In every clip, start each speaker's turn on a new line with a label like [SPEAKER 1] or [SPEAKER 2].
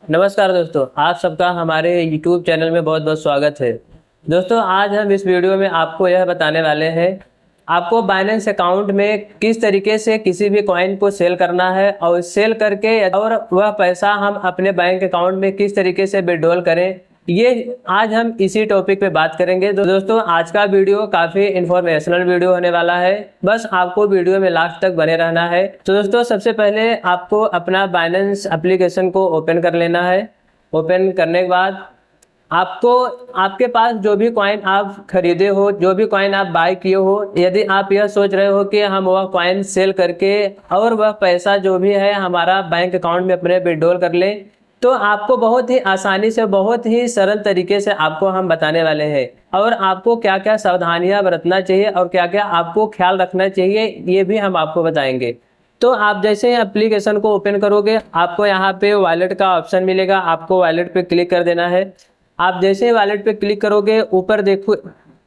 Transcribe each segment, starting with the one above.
[SPEAKER 1] नमस्कार दोस्तों, आप सबका हमारे YouTube चैनल में बहुत बहुत स्वागत है। दोस्तों, आज हम इस वीडियो में आपको यह बताने वाले हैं आपको बाइनेंस अकाउंट में किस तरीके से किसी भी कॉइन को सेल करना है और सेल करके और वह पैसा हम अपने बैंक अकाउंट में किस तरीके से विड्रॉल करें। ये आज हम इसी टॉपिक पे बात करेंगे। तो दोस्तों, आज का वीडियो काफ़ी इंफॉर्मेशनल वीडियो होने वाला है। बस आपको वीडियो में लास्ट तक बने रहना है। तो दोस्तों, सबसे पहले आपको अपना बाइनेंस एप्लीकेशन को ओपन कर लेना है। ओपन करने के बाद आपको आपके पास जो भी कॉइन आप खरीदे हो, जो भी कॉइन आप बाय किए हो, यदि आप यह सोच रहे हो कि हम वह कॉइन सेल करके और वह पैसा जो भी है हमारा बैंक अकाउंट में अपने विड्रॉल कर लें, तो आपको बहुत ही आसानी से, बहुत ही सरल तरीके से आपको हम बताने वाले हैं। और आपको क्या क्या सावधानियां बरतना चाहिए और क्या क्या आपको ख्याल रखना चाहिए, ये भी हम आपको बताएंगे। तो आप जैसे ही एप्लीकेशन को ओपन करोगे, आपको यहाँ पे वॉलेट का ऑप्शन मिलेगा। आपको वॉलेट पे क्लिक कर देना है। आप जैसे ही वॉलेट पे क्लिक करोगे, ऊपर देखो,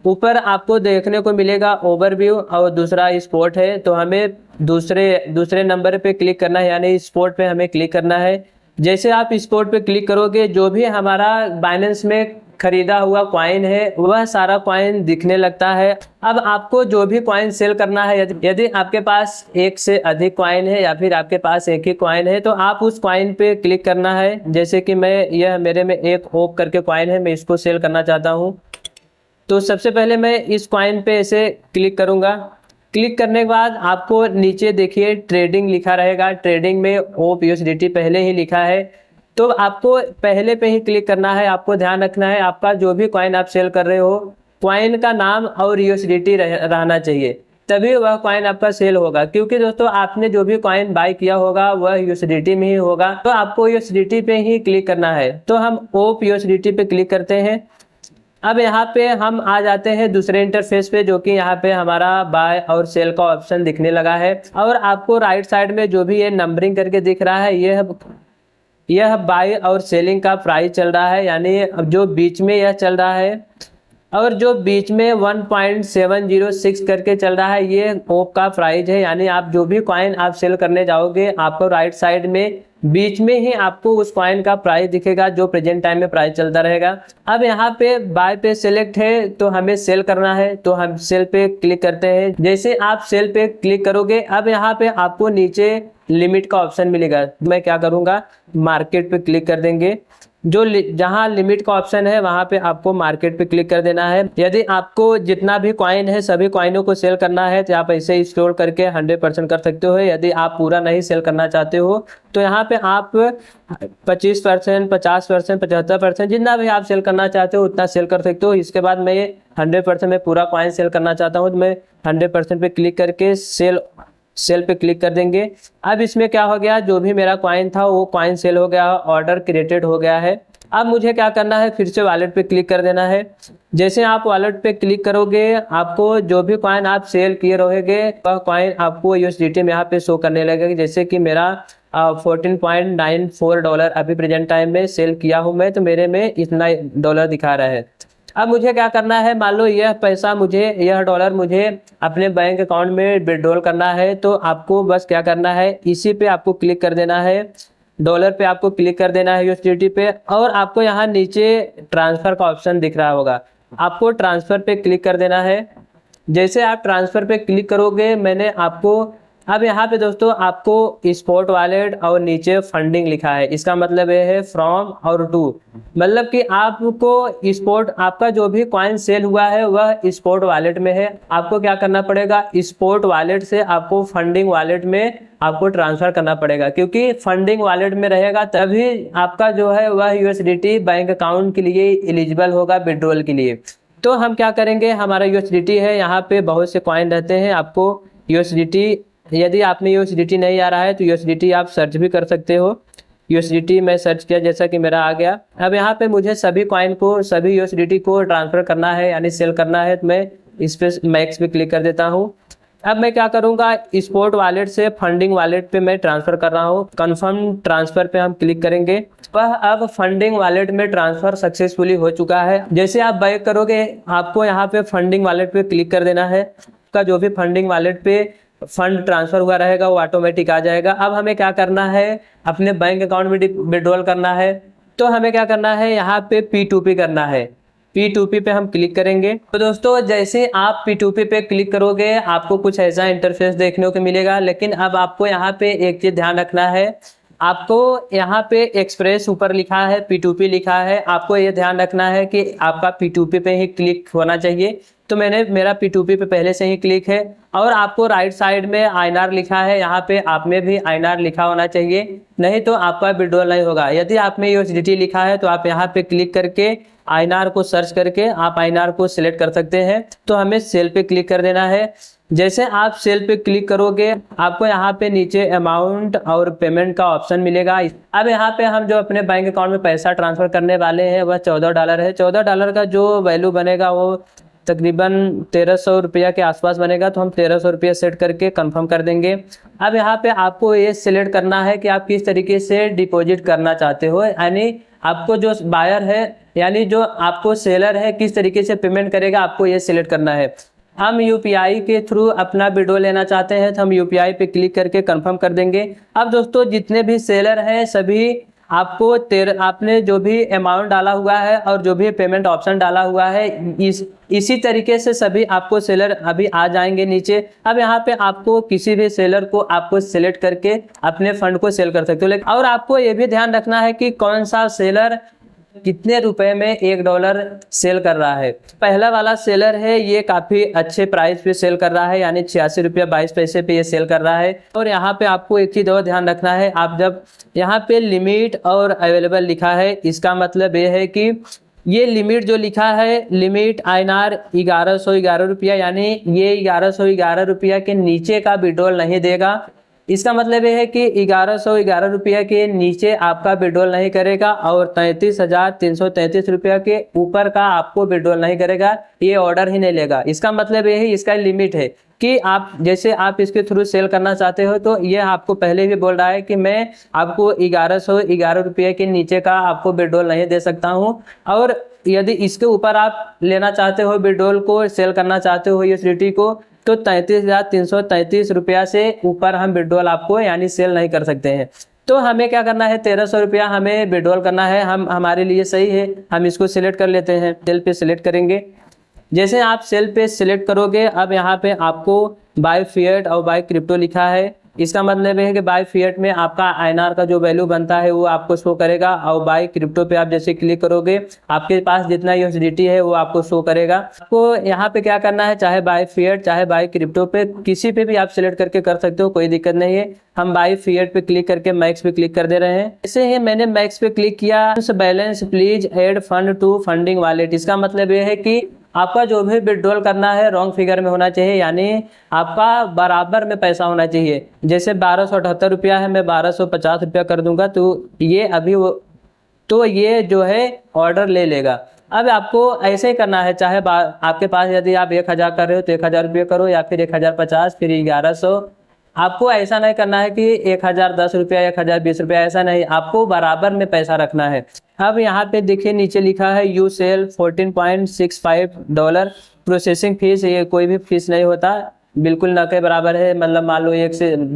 [SPEAKER 1] ऊपर आपको देखने को मिलेगा ओवरव्यू और दूसरा स्पॉट है। तो हमें दूसरे नंबर पे क्लिक करना है, यानी स्पॉट पे हमें क्लिक करना है। जैसे आप स्पॉट पे क्लिक करोगे, जो भी हमारा बाइनेंस में खरीदा हुआ कॉइन है वह सारा कॉइन दिखने लगता है। अब आपको जो भी कॉइन सेल करना है, यदि आपके पास एक से अधिक कॉइन है या फिर आपके पास एक ही कॉइन है, तो आप उस कॉइन पे क्लिक करना है। जैसे कि यह मेरे में एक होप करके कॉइन है, मैं इसको सेल करना चाहता हूँ। तो सबसे पहले मैं इस कॉइन पे ऐसे क्लिक करूँगा। क्लिक करने के बाद आपको नीचे देखिए ट्रेडिंग लिखा रहेगा। ट्रेडिंग में होप यूएसडीटी पहले ही लिखा है, तो आपको पहले पे ही क्लिक करना है। आपको ध्यान रखना है, आपका जो भी कॉइन आप सेल कर रहे हो, कॉइन का नाम और यूएसडीटी रहना चाहिए, तभी वह कॉइन आपका सेल होगा। क्योंकि दोस्तों, आपने जो भी कॉइन बाय किया होगा वह यूएसडीटी में ही होगा, तो आपको यूएसडीटी पे ही क्लिक करना है। तो हम होप यूएसडीटी पे क्लिक करते हैं। अब यहाँ पे हम आ जाते हैं दूसरे इंटरफेस पे, जो कि यहाँ पे हमारा बाय और सेल का ऑप्शन दिखने लगा है। और आपको राइट साइड में जो भी ये नंबरिंग करके दिख रहा है, यह बाय और सेलिंग का प्राइस चल रहा है, यानी जो बीच में यह चल रहा है और जो बीच में 1.706 करके चल रहा है, ये होप का प्राइस है। यानी आप जो भी कॉइन आप सेल करने जाओगे, आपको राइट साइड में बीच में ही आपको उस कॉइन का प्राइस दिखेगा, जो प्रेजेंट टाइम में प्राइस चलता रहेगा। अब यहाँ पे बाय पे सिलेक्ट है, तो हमें सेल करना है, तो हम सेल पे क्लिक करते हैं। जैसे आप सेल पे क्लिक करोगे, अब यहाँ पे आपको नीचे लिमिट का ऑप्शन मिलेगा। मैं क्या करूँगा, मार्केट पे क्लिक कर देंगे। जहां लिमिट का ऑप्शन है वहां पे आपको मार्केट पे क्लिक कर देना है। यदि आपको जितना भी कॉइन है सभी कॉइनों को सेल करना है, तो आप ऐसे स्क्रॉल करके 100% कर सकते हो। यदि आप पूरा नहीं सेल करना चाहते हो, तो यहाँ पे आप 25%, 50%, 75%, जितना भी आप सेल करना चाहते हो उतना सेल कर सकते हो। इसके बाद मैं 100% में पूरा कॉइन सेल करना चाहता हूँ, तो मैं 100% पे क्लिक करके सेल पे क्लिक कर देंगे। अब इसमें क्या हो गया, जो भी मेरा कॉइन था वो कॉइन सेल हो गया, ऑर्डर क्रिएटेड हो गया है। अब मुझे क्या करना है, फिर से वॉलेट पे क्लिक कर देना है। जैसे आप वॉलेट पे क्लिक करोगे, आपको जो भी कॉइन आप सेल किए रहोगे वह कॉइन आपको यूएसडीटी में यहाँ पे शो करने लगेगा। जैसे कि मेरा $14.94 अभी प्रेजेंट टाइम में सेल किया हूँ मैं, तो मेरे में इतना डॉलर दिखा रहा है। अब मुझे क्या करना है, मान लो यह डॉलर मुझे अपने बैंक अकाउंट में विड्रॉल करना है, तो आपको बस क्या करना है, इसी पे आपको क्लिक कर देना है। डॉलर पे आपको क्लिक कर देना है, यूएसडीटी पे, और आपको यहाँ नीचे ट्रांसफर का ऑप्शन दिख रहा होगा, आपको ट्रांसफर पे क्लिक कर देना है। जैसे आप ट्रांसफर पे क्लिक करोगे, अब यहाँ पे दोस्तों आपको स्पॉट वॉलेट और नीचे फंडिंग लिखा है। इसका मतलब ये है फ्रॉम और टू, मतलब कि आपको स्पॉट, आपका जो भी कॉइन सेल हुआ है वह स्पॉट वॉलेट में है। आपको क्या करना पड़ेगा, स्पॉट वॉलेट से आपको फंडिंग वॉलेट में आपको ट्रांसफर करना पड़ेगा, क्योंकि फंडिंग वॉलेट में रहेगा तभी आपका जो है वह यूएसडीटी बैंक अकाउंट के लिए एलिजिबल होगा विड्रॉल के लिए। तो हम क्या करेंगे, हमारा यूएसडीटी है, यहाँ पे बहुत से कॉइन रहते हैं। आपको यूएसडीटी, यदि आप में यूएसडीटी नहीं आ रहा है तो यूएसडीटी आप सर्च भी कर सकते हो। यूएसडीटी मैं सर्च किया, जैसा कि मेरा आ गया। अब यहाँ पे मुझे सभी कॉइन को, सभी यूएसडीटी को ट्रांसफर करना है, यानी सेल करना है, तो मैं इस पे मैक्स पे क्लिक कर देता हूँ। अब मैं क्या करूँगा, स्पॉट वॉलेट से फंडिंग वॉलेट पे मैं ट्रांसफर कर रहा हूँ। कन्फर्म ट्रांसफर पे हम क्लिक करेंगे। वह अब फंडिंग वॉलेट में ट्रांसफर सक्सेसफुली हो चुका है। जैसे आप बैक करोगे, आपको यहाँ पे फंडिंग वॉलेट पे क्लिक कर देना है। का जो भी फंडिंग वॉलेट पे फंड ट्रांसफर हुआ रहेगा वो ऑटोमेटिक आ जाएगा। अब हमें क्या करना है, अपने बैंक अकाउंट में विड्रॉल करना है। तो हमें क्या करना है, यहाँ पे P2P करना है। P2P पे हम क्लिक करेंगे। तो दोस्तों जैसे आप P2P पे क्लिक करोगे आपको कुछ ऐसा इंटरफेस देखने को मिलेगा। लेकिन अब आपको यहाँ पे एक चीज ध्यान रखना है, आपको यहाँ पे एक्सप्रेस ऊपर लिखा है, P2P लिखा है, आपको ये ध्यान रखना है कि आपका P2P पे ही क्लिक होना चाहिए। तो मेरा P2P पे पहले से ही क्लिक है। और आपको राइट साइड में INR लिखा है, यहाँ पे आप में भी INR लिखा होना चाहिए, नहीं तो आपका विड्रॉल नहीं होगा। यदि आप में USDT लिखा है तो आप यहाँ पे क्लिक करके INR को सर्च करके आप INR को सिलेक्ट कर सकते हैं। तो हमें सेल पे क्लिक कर देना है। जैसे आप सेल पे क्लिक करोगे आपको यहाँ पे नीचे अमाउंट और पेमेंट का ऑप्शन मिलेगा। अब यहाँ पे हम जो अपने बैंक अकाउंट में पैसा ट्रांसफर करने वाले हैं वह $14 है। $14 का जो वैल्यू बनेगा वो तकरीबन 1300 रुपया के आसपास बनेगा। तो हम 1300 रुपया सेट करके कंफर्म कर देंगे। अब यहाँ पे आपको ये सिलेक्ट करना है कि आप किस तरीके से डिपॉजिट करना चाहते हो, यानी आपको जो बायर है यानी जो आपको सेलर है किस तरीके से पेमेंट करेगा, आपको ये सिलेक्ट करना है। हम UPI के थ्रू अपना विड्रॉल लेना चाहते हैं तो हम UPI पे क्लिक करके कंफर्म कर देंगे। अब दोस्तों जितने भी सेलर हैं सभी आपको आपने जो भी अमाउंट डाला हुआ है और जो भी पेमेंट ऑप्शन डाला हुआ है इसी तरीके से सभी आपको सेलर अभी आ जाएंगे नीचे। अब यहाँ पे आपको किसी भी सेलर को आपको सिलेक्ट करके अपने फंड को सेल कर सकते हो। और आपको ये भी ध्यान रखना है कि कौन सा सेलर कितने रुपए में $1 सेल कर रहा है। पहला वाला सेलर है ये काफी अच्छे प्राइस पे सेल कर रहा है, यानी 86 रुपया 22 पैसे पे ये सेल कर रहा है। और यहाँ पे आपको एक चीज और ध्यान रखना है, आप जब यहाँ पे लिमिट और अवेलेबल लिखा है इसका मतलब ये है कि ये लिमिट जो लिखा है लिमिट INR 1111 रुपया, यानी ये 1111 रुपया के नीचे का विड्रॉल नहीं देगा। इसका मतलब ये है कि 1111 रुपया के नीचे आपका विड्रॉल नहीं करेगा और 33,333 रुपया के ऊपर का आपको विड्रॉल नहीं करेगा, ये ऑर्डर ही नहीं लेगा। इसका मतलब ये है इसका लिमिट है कि आप जैसे आप इसके थ्रू सेल करना चाहते हो तो ये आपको पहले भी बोल रहा है कि मैं आपको 1111 रुपये के नीचे का आपको विड्रॉल नहीं दे सकता हूँ। और यदि इसके ऊपर आप लेना चाहते हो विड्रॉल को, सेल करना चाहते हो USDT को, तो 33,333 रुपया से ऊपर हम विड्रॉल आपको यानी सेल नहीं कर सकते हैं। तो हमें क्या करना है, 1300 रुपया हमें विड्रॉल करना है। हमारे लिए सही है, हम इसको सिलेक्ट कर लेते हैं। सेल पे सिलेक्ट करेंगे। जैसे आप सेल पे सिलेक्ट करोगे अब यहाँ पे आपको बाय फिएट और बाय क्रिप्टो लिखा है। इसका मतलब है कि बाय फिएट में आपका INR का जो वैल्यू बनता है वो आपको शो करेगा और बाय क्रिप्टो पे आप जैसे क्लिक करोगे आपके पास जितना USDT है वो आपको शो करेगा। आपको यहाँ पे क्या करना है, चाहे बाय फिएट चाहे बाय क्रिप्टो पे किसी पे भी आप सिलेक्ट करके कर सकते हो, कोई दिक्कत नहीं है। हम बाय फिएट पे क्लिक करके मैक्स पे क्लिक कर दे रहे हैं। जैसे ही मैंने मैक्स पे क्लिक किया, balance please add fund to funding wallet, इसका मतलब ये है कि आपका जो भी विड्रॉल करना है रॉन्ग फिगर में होना चाहिए, यानी आपका बराबर में पैसा होना चाहिए। जैसे 1278 रुपया है, मैं 1250 रुपया कर दूंगा तो ये अभी तो ये जो है ऑर्डर ले लेगा। अब आपको ऐसे ही करना है, चाहे आपके पास यदि आप 1000 कर रहे हो तो 1000 रुपये करो या फिर 1050 फिर 1100। आपको ऐसा नहीं करना है कि 1010 रुपया 1020 रुपया, ऐसा नहीं, आपको बराबर में पैसा रखना है। अब यहाँ पे देखिए नीचे लिखा है यू सेल $14.65 प्रोसेसिंग फीस, ये कोई भी फीस नहीं होता, बिल्कुल न के बराबर है। मतलब मान लो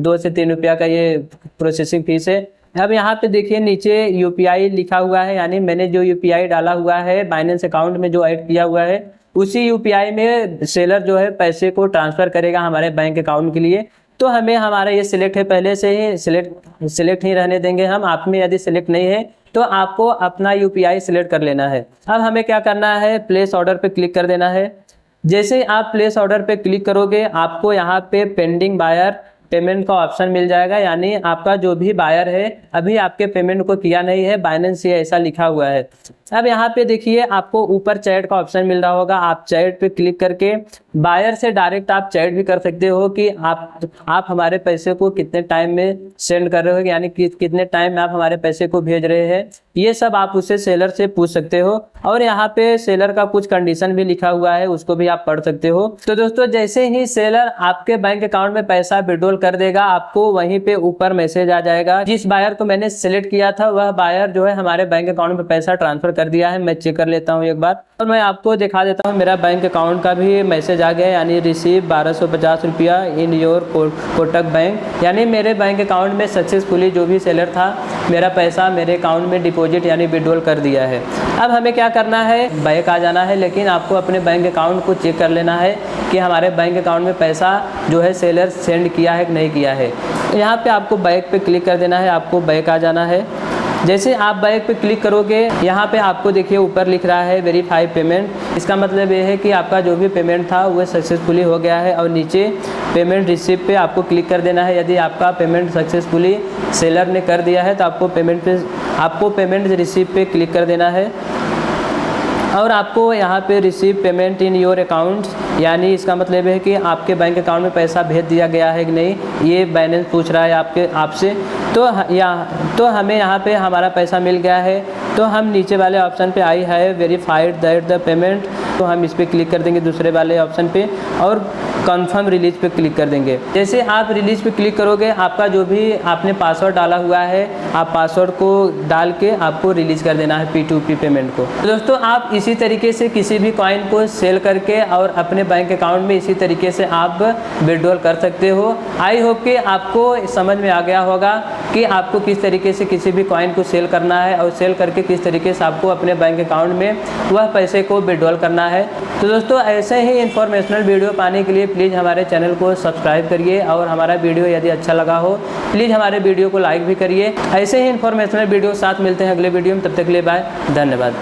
[SPEAKER 1] 2 से 3 रुपया का ये प्रोसेसिंग फीस है। अब यहाँ पे देखिए नीचे UPI लिखा हुआ है, यानी मैंने जो UPI डाला हुआ है बाइनेंस अकाउंट में जो ऐड किया हुआ है उसी UPI में सेलर जो है पैसे को ट्रांसफर करेगा हमारे बैंक अकाउंट के लिए। तो हमें हमारा ये सिलेक्ट है, पहले से ही सिलेक्ट ही रहने देंगे हम। आप में यदि सिलेक्ट नहीं है तो आपको अपना UPI सिलेक्ट कर लेना है। अब हमें क्या करना है, प्लेस ऑर्डर पे क्लिक कर देना है। जैसे आप प्लेस ऑर्डर पे क्लिक करोगे आपको यहाँ पे पेंडिंग बायर पेमेंट का ऑप्शन मिल जाएगा, यानी आपका जो भी बायर है अभी आपके पेमेंट को किया नहीं है, बाइनेंस ये ऐसा लिखा हुआ है। अब यहाँ पे देखिए आपको ऊपर चैट का ऑप्शन मिल रहा होगा, आप चैट पे क्लिक करके बायर से डायरेक्ट आप चैट भी कर सकते हो कि आप हमारे पैसे को कितने टाइम में सेंड कर रहे हो, यानी कितने टाइम में आप हमारे पैसे को भेज रहे हैं, ये सब आप उससे सेलर से पूछ सकते हो। और यहाँ पे सेलर का कुछ कंडीशन भी लिखा हुआ है, उसको भी आप पढ़ सकते हो। तो दोस्तों जैसे ही सेलर आपके बैंक अकाउंट में पैसा विड्रॉल कर देगा आपको वहीं पे ऊपर मैसेज आ जाएगा। जिस बायर को मैंने सिलेक्ट किया था वह बायर जो है हमारे बैंक अकाउंट में पैसा ट्रांसफर कर दिया है। मैं चेक कर लेता हूँ एक बार और मैं आपको दिखा देता हूँ मेरा बैंक अकाउंट का भी मैसेज आ गया है, यानी रिसीव 1250 रुपया इन योर कोटक बैंक, यानी मेरे बैंक अकाउंट में सक्सेसफुली जो भी सेलर था मेरा पैसा मेरे अकाउंट में डिपॉजिट यानी विड्रॉल कर दिया है। अब हमें क्या करना है, बैक आ जाना है, लेकिन आपको अपने बैंक अकाउंट को चेक कर लेना है कि हमारे बैंक अकाउंट में पैसा जो है सेलर सेंड किया है कि नहीं किया है। यहाँ पे आपको बैक पे क्लिक कर देना है, आपको बैक आ जाना है। जैसे आप बैक पे क्लिक करोगे यहाँ पे आपको देखिए ऊपर लिख रहा है वेरीफाई पेमेंट। इसका मतलब ये है कि आपका जो भी पेमेंट था वो सक्सेसफुली हो गया है और नीचे पेमेंट रिसीव पे आपको क्लिक कर देना है। यदि आपका पेमेंट सक्सेसफुली सेलर ने कर दिया है तो आपको पेमेंट रिसीव पे क्लिक कर देना है और आपको यहाँ पे receive payment in your account, यानी इसका मतलब है कि आपके बैंक अकाउंट में पैसा भेज दिया गया है कि नहीं, ये बैलेंस पूछ रहा है आपसे। तो हमें यहाँ पे हमारा पैसा मिल गया है, तो हम नीचे वाले ऑप्शन पे आई है वेरीफाइड दैट द पेमेंट, तो हम इस पर क्लिक कर देंगे दूसरे वाले ऑप्शन पे और कंफर्म रिलीज पे क्लिक कर देंगे। जैसे आप रिलीज पे क्लिक करोगे आपका जो भी आपने पासवर्ड डाला हुआ है आप पासवर्ड को डाल के आपको रिलीज कर देना है P2P पेमेंट को। तो दोस्तों आप इसी तरीके से किसी भी कॉइन को सेल करके और अपने बैंक अकाउंट में इसी तरीके से आप विड्रॉल कर सकते हो। आई होप कि आपको समझ में आ गया होगा कि आपको किस तरीके से किसी भी कॉइन को सेल करना है और सेल करके किस तरीके से आपको अपने बैंक अकाउंट में वह पैसे को विड्रॉल करना है। तो दोस्तों ऐसे ही इंफॉर्मेशनल वीडियो पाने के लिए प्लीज़ हमारे चैनल को सब्सक्राइब करिए और हमारा वीडियो यदि अच्छा लगा हो प्लीज़ हमारे वीडियो को लाइक भी करिए। ऐसे ही इंफॉर्मेशनल वीडियो साथ मिलते हैं अगले वीडियो में, तब तक के लिए बाय, धन्यवाद।